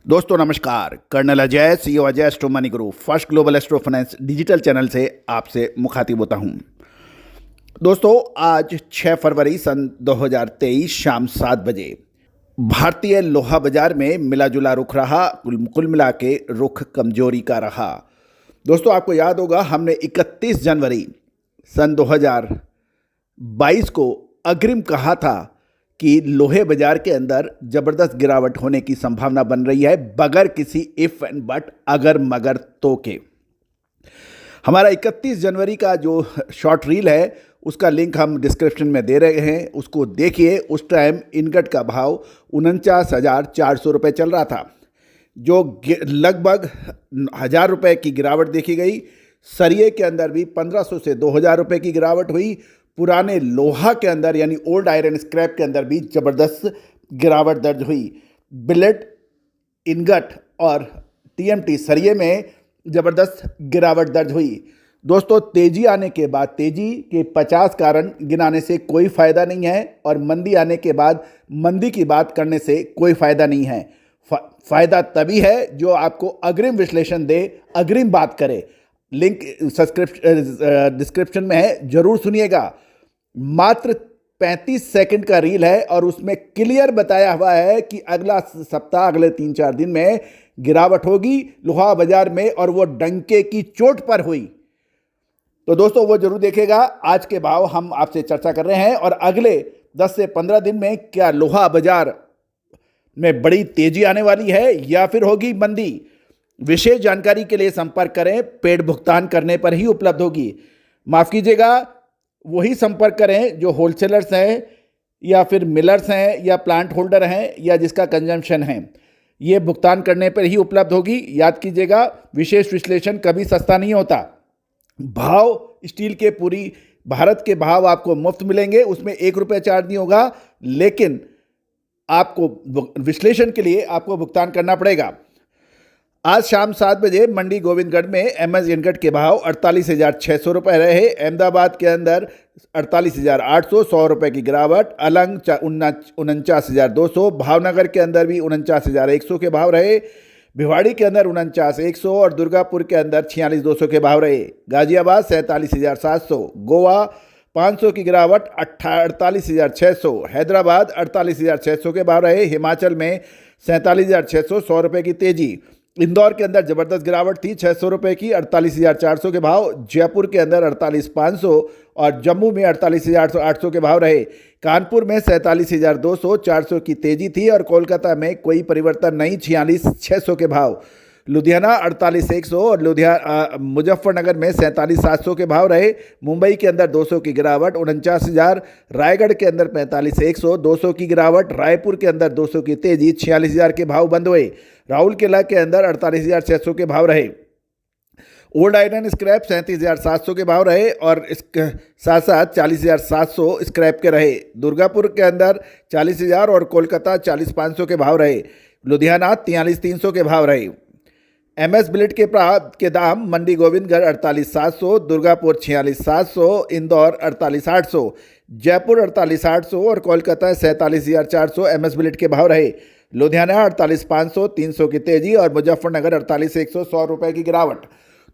दोस्तों नमस्कार। Colonel Ajay, CEO Ajay astro money guru first global astro finance digital channel से आपसे मुखातिब होता हूं। दोस्तों आज 6 फरवरी सन 2023 शाम 7 बजे भारतीय लोहा बाजार में मिला जुला रुख रहा। कुल मिला के रुख कमजोरी का रहा। दोस्तों आपको याद होगा हमने 31 जनवरी सन 2022 को अग्रिम कहा था कि लोहे बाजार के अंदर जबरदस्त गिरावट होने की संभावना बन रही है बगैर किसी इफ एंड बट अगर मगर तो के। हमारा 31 जनवरी का जो शॉर्ट रील है उसका लिंक हम डिस्क्रिप्शन में दे रहे हैं, उसको देखिए। उस टाइम इनगट का भाव 49,400 रुपये चल रहा था, जो लगभग 1,000 रुपये की गिरावट देखी गई। सरिये के अंदर भी 1,500 से 2,000 रुपये की गिरावट हुई। पुराने लोहा के अंदर यानी ओल्ड आयरन स्क्रैप के अंदर भी ज़बरदस्त गिरावट दर्ज हुई। बिलेट, इनगट और टीएमटी सरिये में ज़बरदस्त गिरावट दर्ज हुई। दोस्तों तेज़ी आने के बाद तेज़ी के 50 कारण गिनाने से कोई फ़ायदा नहीं है और मंदी आने के बाद मंदी की बात करने से कोई फ़ायदा नहीं है। फ़ायदा तभी है जो आपको अग्रिम विश्लेषण दे, अग्रिम बात करे। लिंक डिस्क्रिप्शन में है, जरूर सुनिएगा। मात्र 35 सेकंड का रील है और उसमें क्लियर बताया हुआ है कि अगला सप्ताह, अगले 3-4 दिन में गिरावट होगी लोहा बाजार में और वो डंके की चोट पर हुई। तो दोस्तों वो जरूर देखेगा। आज के भाव हम आपसे चर्चा कर रहे हैं और अगले 10 से 15 दिन में क्या लोहा बाजार में बड़ी तेजी आने वाली है या फिर होगी मंदी। विशेष जानकारी के लिए संपर्क करें, पेड भुगतान करने पर ही उपलब्ध होगी। माफ़ कीजिएगा, वही संपर्क करें जो होलसेलर्स हैं या फिर मिलर्स हैं या प्लांट होल्डर हैं या जिसका कंजम्पशन है, ये भुगतान करने पर ही उपलब्ध होगी। याद कीजिएगा, विशेष विश्लेषण कभी सस्ता नहीं होता। भाव स्टील के पूरी भारत के भाव आपको मुफ्त मिलेंगे, उसमें 1 रुपये चार्ज नहीं होगा, लेकिन आपको विश्लेषण के लिए आपको भुगतान करना पड़ेगा। आज शाम 7 बजे मंडी गोविंदगढ़ में एमएस इनगट के भाव 48,600 रुपये रहे। अहमदाबाद के अंदर 48,800, 100 रुपये की गिरावट। अलंग 49,200, भावनगर के अंदर भी 49,100 के भाव रहे। भिवाड़ी के अंदर 49,100 और दुर्गापुर के अंदर 46,200 के भाव रहे। गाजियाबाद 47,700, गोवा 500 की गिरावट 48,600, हैदराबाद 48,600 के भाव रहे। हिमाचल में 47,600, 100 रुपये की तेजी। इंदौर के अंदर ज़बरदस्त गिरावट थी 600 रुपये की, 48,400 के भाव। जयपुर के अंदर 48,500 और जम्मू में 48,800 के भाव रहे। कानपुर में 47,200, 400 की तेजी थी और कोलकाता में कोई परिवर्तन नहीं, 46,600 के भाव। लुधियाना 48,100 और मुजफ्फरनगर में 47,700 के भाव रहे। मुंबई के अंदर 200 की गिरावट 49,000। रायगढ़ के अंदर 45,100, 200 की गिरावट। रायपुर के अंदर 200 की तेजी, 46,000 के भाव बंद हुए। राउरकेला के अंदर 48,600 के भाव रहे। ओल्ड आयरन स्क्रैप 37,700 के भाव रहे और इसके साथ साथ 40,700 स्क्रैप के रहे। दुर्गापुर के अंदर 40,000 और कोलकाता 40,500 के भाव रहे। लुधियाना 43,300 के भाव रहे। एमएस बिलेट के दाम मंडी गोविंदगढ़ 48,700, दुर्गापुर 46,700, इंदौर 48,800, जयपुर 48,800 और कोलकाता 47,400 एमएस बिलेट के भाव रहे। लुधियाना 48,500, 300 की तेजी और मुजफ्फरनगर 48,100, 100 रुपये की गिरावट।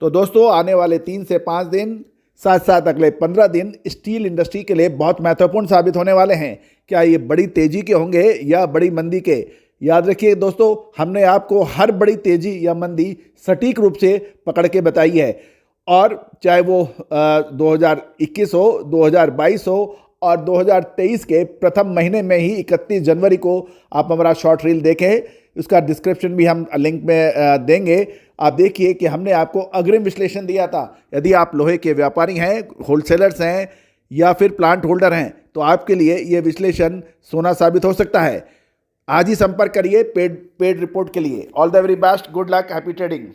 तो दोस्तों आने वाले 3 से 5 दिन, साथ साथ अगले 15 दिन स्टील इंडस्ट्री के लिए बहुत महत्वपूर्ण साबित होने वाले हैं। क्या ये बड़ी तेजी के होंगे या बड़ी मंदी के? याद रखिए दोस्तों, हमने आपको हर बड़ी तेजी या मंदी सटीक रूप से पकड़ के बताई है, और चाहे वो 2021 हो, 2022 हो और 2023 के प्रथम महीने में ही 31 जनवरी को आप हमारा शॉर्ट रील देखें। उसका डिस्क्रिप्शन भी हम लिंक में देंगे। आप देखिए कि हमने आपको अग्रिम विश्लेषण दिया था। यदि आप लोहे के व्यापारी हैं, होलसेलर्स हैं या फिर प्लांट होल्डर हैं तो आपके लिए ये विश्लेषण सोना साबित हो सकता है। आज ही संपर्क करिए पेड रिपोर्ट के लिए। All the very best, good luck, happy trading.